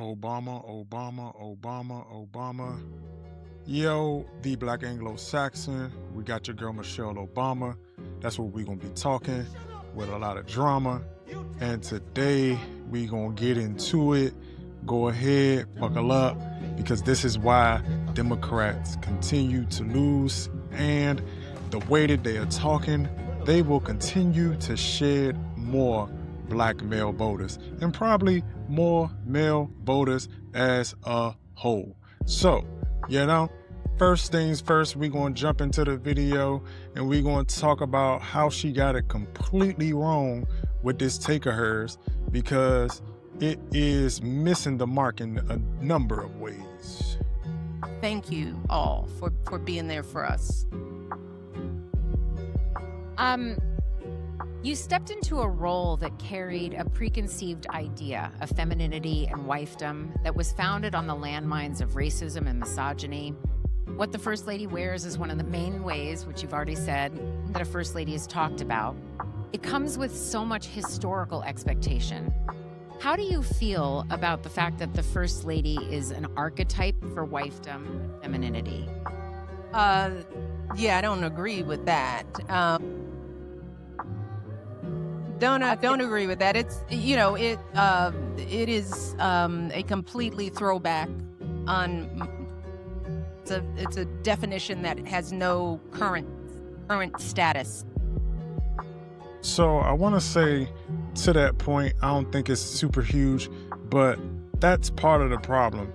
Obama, Obama, Obama, Obama. Yo, the Black Anglo-Saxon. We got your girl Michelle Obama. That's what we're gonna be talking with a lot of drama. And today we gonna get into it. Go ahead, buckle up, because this is why Democrats continue to lose. And the way that they are talking, they will continue to shed more black male voters and probably more male voters as a whole. So, first things first, we're going to jump into the video and we're going to talk about how she got it completely wrong with this take of hers, because it is missing the mark in a number of ways. Thank you all for being there for us. You stepped into a role that carried a preconceived idea of femininity and wifedom that was founded on the landmines of racism and misogyny. What the First Lady wears is one of the main ways, which you've already said, that a First Lady is talked about. It comes with so much historical expectation. How do you feel about the fact that the First Lady is an archetype for wifedom and femininity? Yeah, I don't agree with that. Don't agree with that. It's it is a completely throwback on. It's a definition that has no current status. So I want to say to that point, I don't think it's super huge, but that's part of the problem.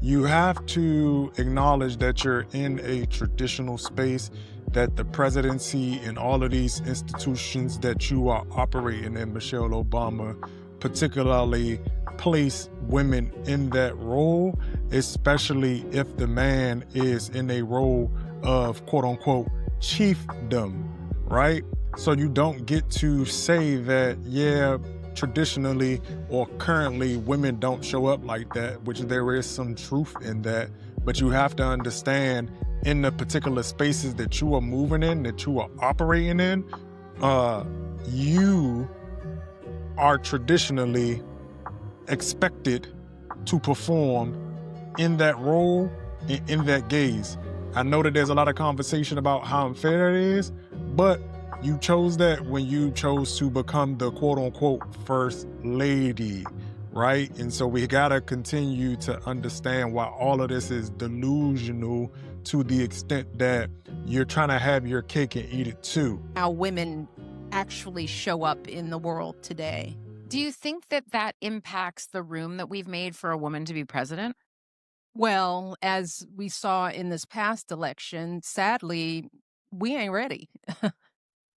You have to acknowledge that you're in a traditional space, that the presidency and all of these institutions that you are operating in, Michelle Obama, particularly place women in that role, especially if the man is in a role of quote unquote chiefdom, right? So you don't get to say that, yeah, traditionally or currently women don't show up like that, which there is some truth in that, but you have to understand in the particular spaces that you are moving in, that you are operating in, you are traditionally expected to perform in that role, in that gaze. I know that there's a lot of conversation about how unfair it is, but you chose that when you chose to become the quote unquote First Lady, right? And so we gotta continue to understand why all of this is delusional to the extent that you're trying to have your cake and eat it too. How women actually show up in the world today. Do you think that that impacts the room that we've made for a woman to be president? Well, as we saw in this past election, sadly, we ain't ready.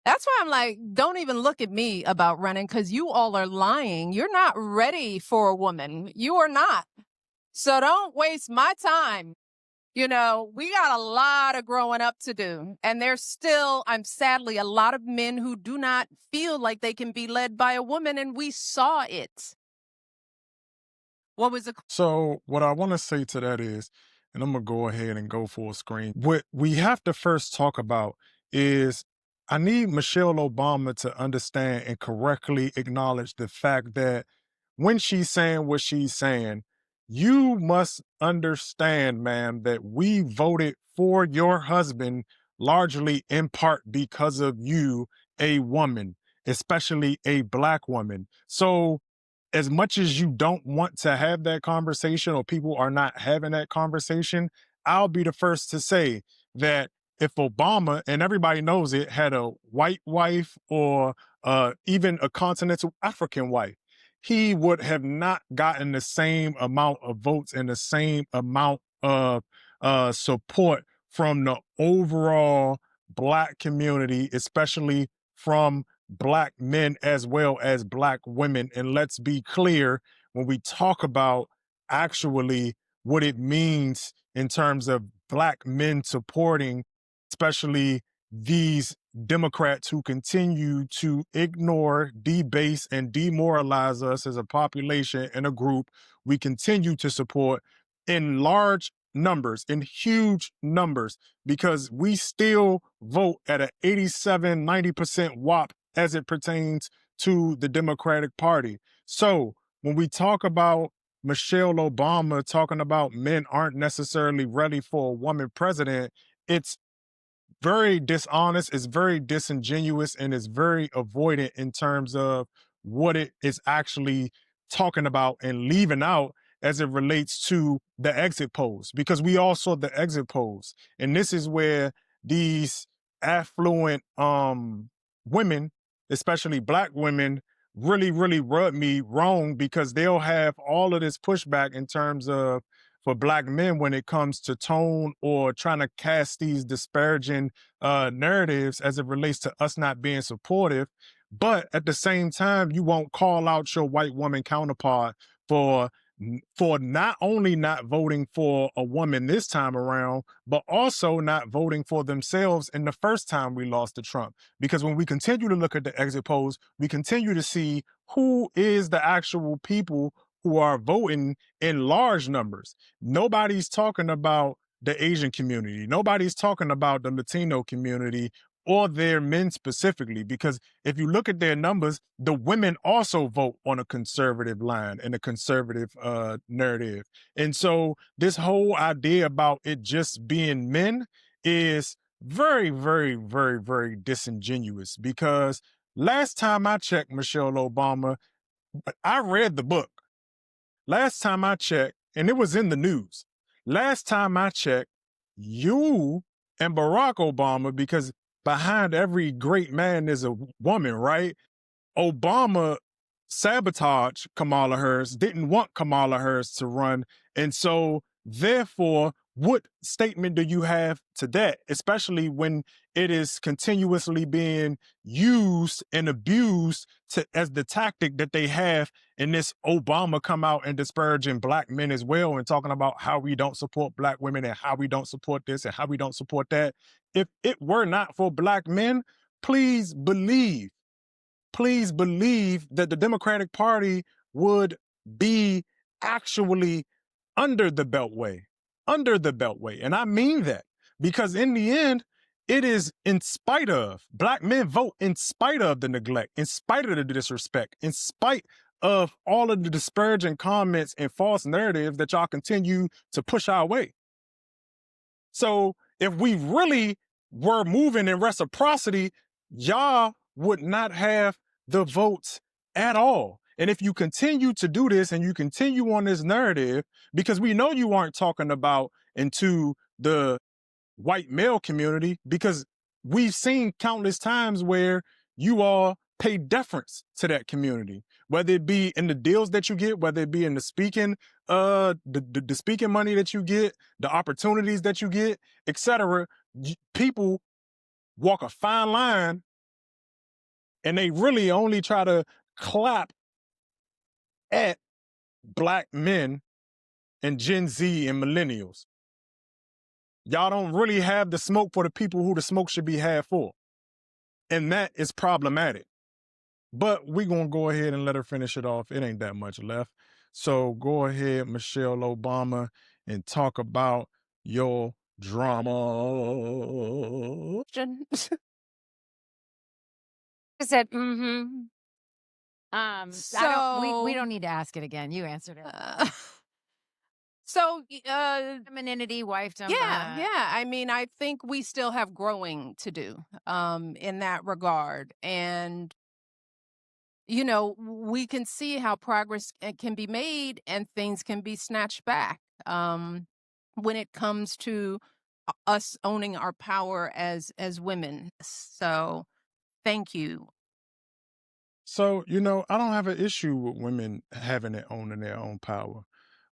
That's why I'm like, don't even look at me about running, because you all are lying. You're not ready for a woman. You are not. So don't waste my time. We got a lot of growing up to do. And there's still, sadly, a lot of men who do not feel like they can be led by a woman, and we saw it. What was it? So what I want to say to that is, and I'm going to go ahead and go full screen. What we have to first talk about is I need Michelle Obama to understand and correctly acknowledge the fact that when she's saying what she's saying, you must understand, ma'am, that we voted for your husband largely in part because of you, a woman, especially a black woman. So as much as you don't want to have that conversation, or people are not having that conversation, I'll be the first to say that if Obama, and everybody knows it, had a white wife or even a continental African wife, he would have not gotten the same amount of votes and the same amount of support from the overall black community, especially from black men as well as black women. And let's be clear, when we talk about actually what it means in terms of black men supporting, especially these Democrats who continue to ignore, debase, and demoralize us as a population and a group, we continue to support in large numbers, in huge numbers, because we still vote at an 87, 90% WAP as it pertains to the Democratic Party. So when we talk about Michelle Obama talking about men aren't necessarily ready for a woman president, it's very dishonest, it's very disingenuous, and it's very avoidant in terms of what it is actually talking about and leaving out as it relates to the exit polls, because we all saw the exit polls. And this is where these affluent women, especially Black women, really, really rub me wrong, because they'll have all of this pushback in terms of for Black men when it comes to tone or trying to cast these disparaging narratives as it relates to us not being supportive. But at the same time, you won't call out your white woman counterpart for not only not voting for a woman this time around, but also not voting for themselves in the first time we lost to Trump. Because when we continue to look at the exit polls, we continue to see who is the actual people who are voting in large numbers. Nobody's talking about the Asian community. Nobody's talking about the Latino community or their men specifically, because if you look at their numbers, the women also vote on a conservative line and a conservative narrative. And so this whole idea about it just being men is very, very, very, very disingenuous, because last time I checked, Michelle Obama, I read the book. Last time I checked, and it was in the news. Last time I checked, you and Barack Obama, because behind every great man is a woman, right? Obama sabotaged Kamala Harris, didn't want Kamala Harris to run. And so, therefore, what statement do you have to that, especially when it is continuously being used and abused as the tactic that they have in this Obama come out and disparaging Black men as well, and talking about how we don't support Black women and how we don't support this and how we don't support that. If it were not for Black men, please believe that the Democratic Party would be actually under the beltway. And I mean that, because in the end, it is in spite of Black men vote, in spite of the neglect, in spite of the disrespect, in spite of all of the disparaging comments and false narratives that y'all continue to push our way. So if we really were moving in reciprocity, y'all would not have the votes at all. And if you continue to do this and you continue on this narrative, because we know you aren't talking about into the white male community, because we've seen countless times where you all pay deference to that community, whether it be in the deals that you get, whether it be in the speaking, the speaking money that you get, the opportunities that you get, etc. People walk a fine line, and they really only try to clap at Black men and Gen Z and millennials. Y'all don't really have the smoke for the people who the smoke should be had for. And that is problematic. But we're going to go ahead and let her finish it off. It ain't that much left. So go ahead, Michelle Obama, and talk about your drama. I said, mm-hmm. We don't need to ask it again. You answered it. Femininity, wifedom. Yeah. I mean, I think we still have growing to do in that regard. And, you know, we can see how progress can be made and things can be snatched back when it comes to us owning our power as women. So thank you. So, I don't have an issue with women having it owning their own power.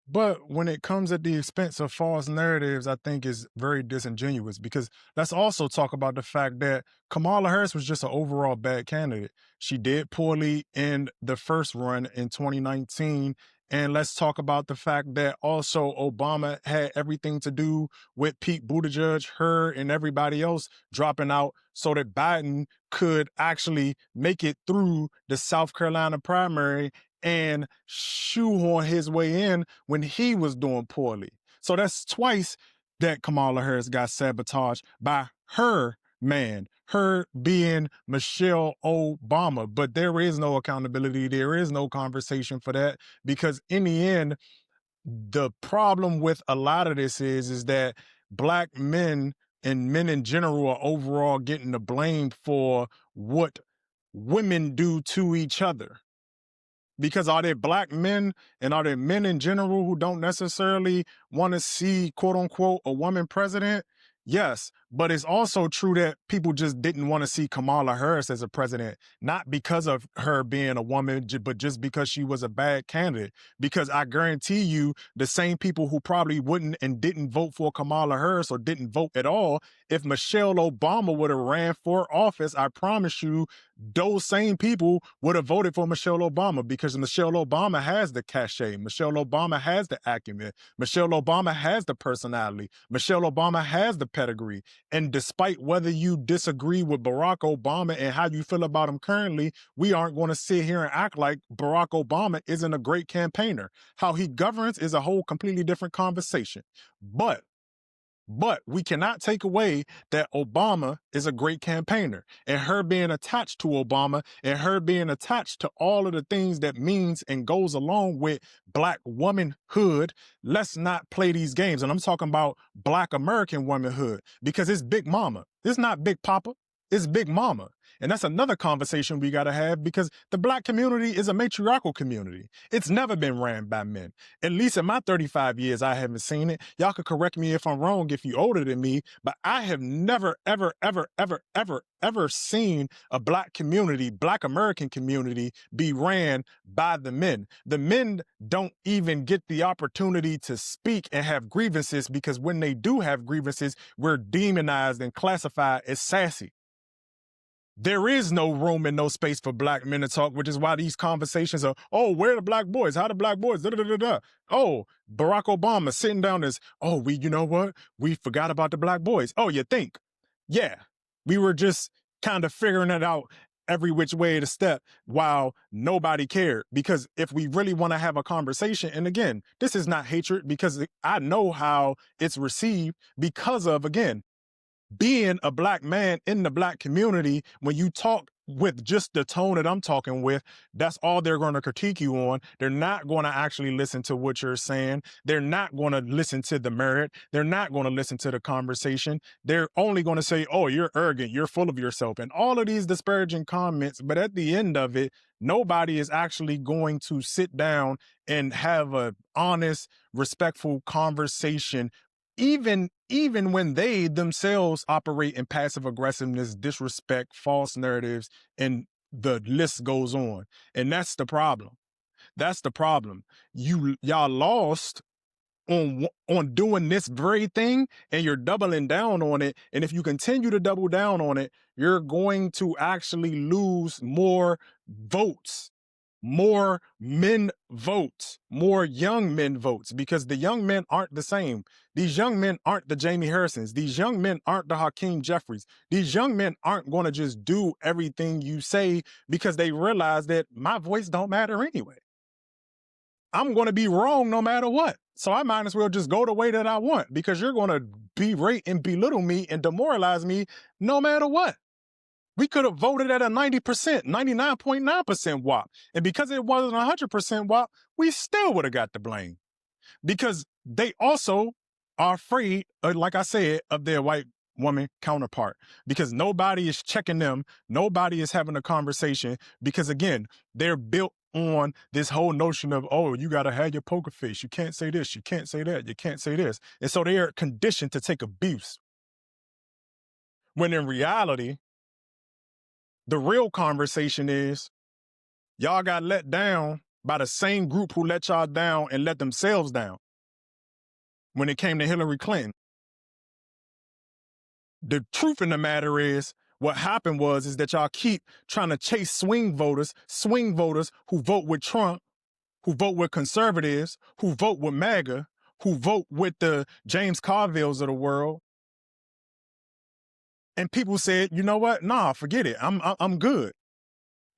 But when it comes at the expense of false narratives, I think is very disingenuous, because let's also talk about the fact that Kamala Harris was just an overall bad candidate. She did poorly in the first run in 2019. And let's talk about the fact that also Obama had everything to do with Pete Buttigieg, her, and everybody else dropping out so that Biden could actually make it through the South Carolina primary and shoehorn his way in when he was doing poorly. So that's twice that Kamala Harris got sabotaged by her man, her being Michelle Obama. But there is no accountability. There is no conversation for that, because in the end, the problem with a lot of this is that Black men and men in general are overall getting the blame for what women do to each other. Because are there Black men and are there men in general who don't necessarily want to see, quote unquote, a woman president? Yes, but it's also true that people just didn't want to see Kamala Harris as a president, not because of her being a woman, but just because she was a bad candidate. Because I guarantee you, the same people who probably wouldn't and didn't vote for Kamala Harris or didn't vote at all, if Michelle Obama would have ran for office, I promise you, those same people would have voted for Michelle Obama, because Michelle Obama has the cachet. Michelle Obama has the acumen. Michelle Obama has the personality. Michelle Obama has the pedigree. And despite whether you disagree with Barack Obama and how you feel about him currently, we aren't going to sit here and act like Barack Obama isn't a great campaigner. How he governs is a whole completely different conversation. But we cannot take away that Obama is a great campaigner, and her being attached to Obama and her being attached to all of the things that means and goes along with Black womanhood. Let's not play these games. And I'm talking about Black American womanhood, because it's Big Mama. It's not Big Papa. It's Big Mama. And that's another conversation we got to have, because the Black community is a matriarchal community. It's never been ran by men. At least in my 35 years, I haven't seen it. Y'all could correct me if I'm wrong if you're older than me, but I have never, ever, ever, ever, ever, ever seen a Black community, Black American community, be ran by the men. The men don't even get the opportunity to speak and have grievances, because when they do have grievances, we're demonized and classified as sassy. There is no room and no space for Black men to talk, which is why these conversations are, oh, where are the Black boys? How the Black boys? Da, da, da, da. Oh, Barack Obama sitting down as, oh, you know what? We forgot about the Black boys. Oh, you think? Yeah, we were just kind of figuring it out every which way to step while nobody cared. Because if we really want to have a conversation, and again, this is not hatred, because I know how it's received because of, again, being a Black man in the Black community. When you talk with just the tone that I'm talking with, that's all they're going to critique you on. They're not going to actually listen to what you're saying. They're not going to listen to the merit. They're not going to listen to the conversation. They're only going to say, oh, you're arrogant, you're full of yourself, and all of these disparaging comments. But at the end of it, nobody is actually going to sit down and have an honest, respectful conversation, even when they themselves operate in passive aggressiveness, disrespect, false narratives, and the list goes on. And that's the problem. That's the problem. Y'all lost on doing this very thing, and you're doubling down on it. And if you continue to double down on it, you're going to actually lose more votes. More men votes, more young men votes, because the young men aren't the same. These young men aren't the Jamie Harrisons. These young men aren't the Hakeem Jeffries. These young men aren't going to just do everything you say because they realize that my voice don't matter anyway. I'm going to be wrong no matter what. So I might as well just go the way that I want, because you're going to berate and belittle me and demoralize me no matter what. We could have voted at a 90%, 99.9% WAP. And because it wasn't 100% WAP, we still would have got the blame. Because they also are afraid, like I said, of their white woman counterpart. Because nobody is checking them. Nobody is having a conversation. Because again, they're built on this whole notion of, oh, you got to have your poker face. You can't say this. You can't say that. You can't say this. And so they are conditioned to take abuse. When in reality, the real conversation is, y'all got let down by the same group who let y'all down and let themselves down when it came to Hillary Clinton. The truth in the matter is, what happened is that y'all keep trying to chase swing voters who vote with Trump, who vote with conservatives, who vote with MAGA, who vote with the James Carvilles of the world. And people said, you know what? Nah, forget it. I'm good.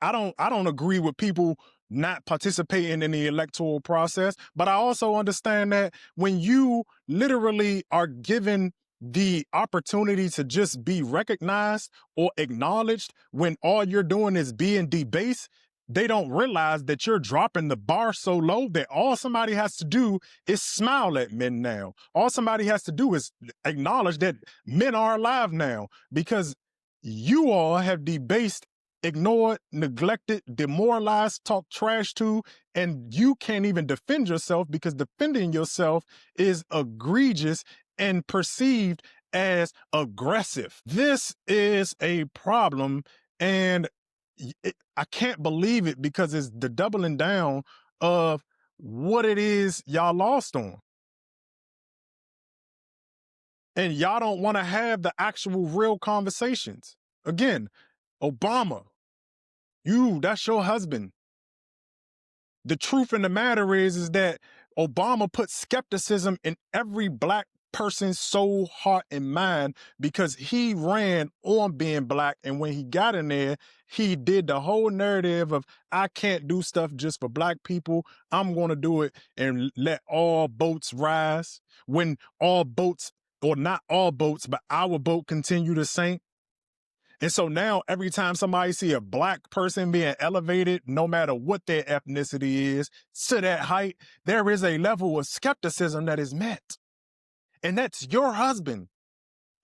I don't agree with people not participating in the electoral process, but I also understand that when you literally are given the opportunity to just be recognized or acknowledged when all you're doing is being debased, they don't realize that you're dropping the bar so low that all somebody has to do is smile at men now. All somebody has to do is acknowledge that men are alive now, because you all have debased, ignored, neglected, demoralized, talked trash to, and you can't even defend yourself because defending yourself is egregious and perceived as aggressive. This is a problem, and I can't believe it because it's the doubling down of what it is y'all lost on. And y'all don't want to have the actual real conversations. Again, Obama, that's your husband. The truth in the matter is that Obama put skepticism in every Black person's soul, heart, and mind because he ran on being Black. And when he got in there, he did the whole narrative of, I can't do stuff just for Black people. I'm going to do it and let all boats rise. When all boats, or not all boats, but our boat continue to sink. And so now every time somebody see a Black person being elevated, no matter what their ethnicity is, to that height, there is a level of skepticism that is met. And that's your husband.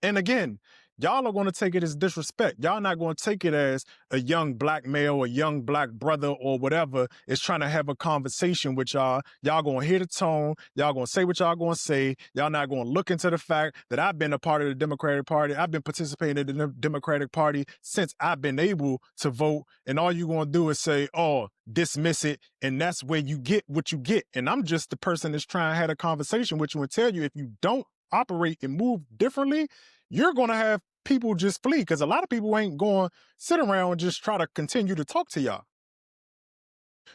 And again, y'all are going to take it as disrespect. Y'all not going to take it as a young Black male, a young Black brother, or whatever is trying to have a conversation with y'all. Y'all going to hear the tone. Y'all going to say what y'all going to say. Y'all not going to look into the fact that I've been a part of the Democratic Party. I've been participating in the Democratic Party since I've been able to vote. And all you're going to do is say, oh, dismiss it. And that's where you get what you get. And I'm just the person that's trying to have a conversation with you and tell you, if you don't operate and move differently, you're going to have people just flee, because a lot of people ain't going to sit around and just try to continue to talk to y'all.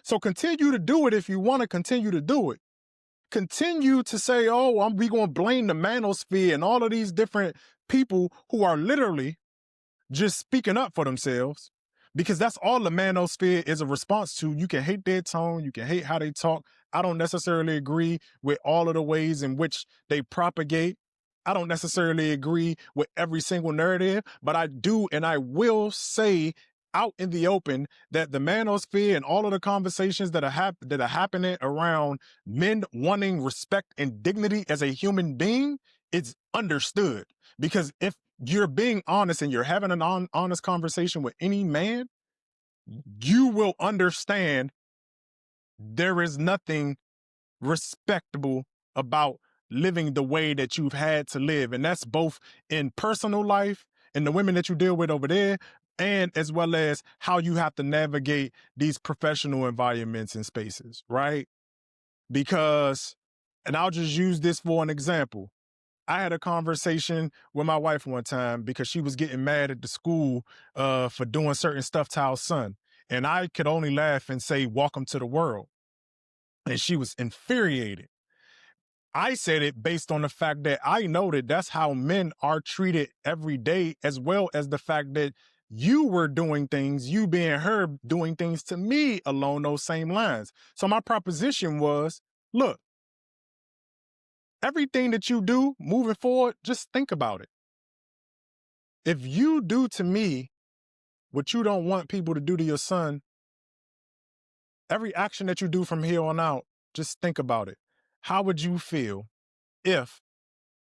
So continue to do it if you want to continue to do it. Continue to say, oh, we going to blame the manosphere and all of these different people who are literally just speaking up for themselves, because that's all the manosphere is a response to. You can hate their tone. You can hate how they talk. I don't necessarily agree with all of the ways in which they propagate. I don't necessarily agree with every single narrative, but I do and I will say out in the open that the manosphere and all of the conversations that are happening around men wanting respect and dignity as a human being, it's understood. Because if you're being honest and you're having an honest conversation with any man, you will understand there is nothing respectable about living the way that you've had to live. And that's both in personal life and the women that you deal with over there, and as well as how you have to navigate these professional environments and spaces, right? Because, and I'll just use this for an example. I had a conversation with my wife one time because she was getting mad at the school for doing certain stuff to our son. And I could only laugh and say, welcome to the world. And she was infuriated. I said it based on the fact that I know that that's how men are treated every day, as well as the fact that you were doing things, you being her, doing things to me along those same lines. So my proposition was, look, everything that you do moving forward, just think about it. If you do to me what you don't want people to do to your son, every action that you do from here on out, just think about it. How would you feel if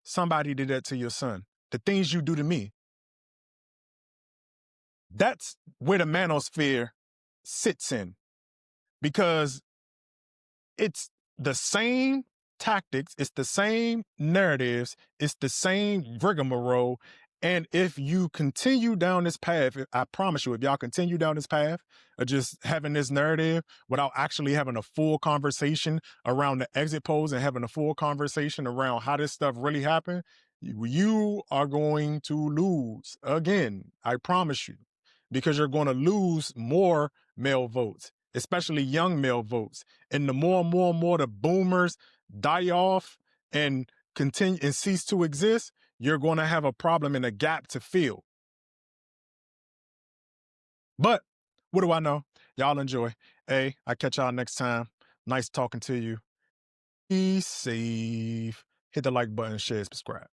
somebody did that to your son? The things you do to me. That's where the manosphere sits in, because it's the same tactics, it's the same narratives, it's the same rigmarole. And if you continue down this path, I promise you, if y'all continue down this path of just having this narrative without actually having a full conversation around the exit polls and having a full conversation around how this stuff really happened, you are going to lose again. I promise you, because you're going to lose more male votes, especially young male votes. And the more and more and more the boomers die off and continue and cease to exist, you're going to have a problem and a gap to fill. But what do I know? Y'all enjoy. Hey, I catch y'all next time. Nice talking to you. Be safe. Hit the like button, share, subscribe.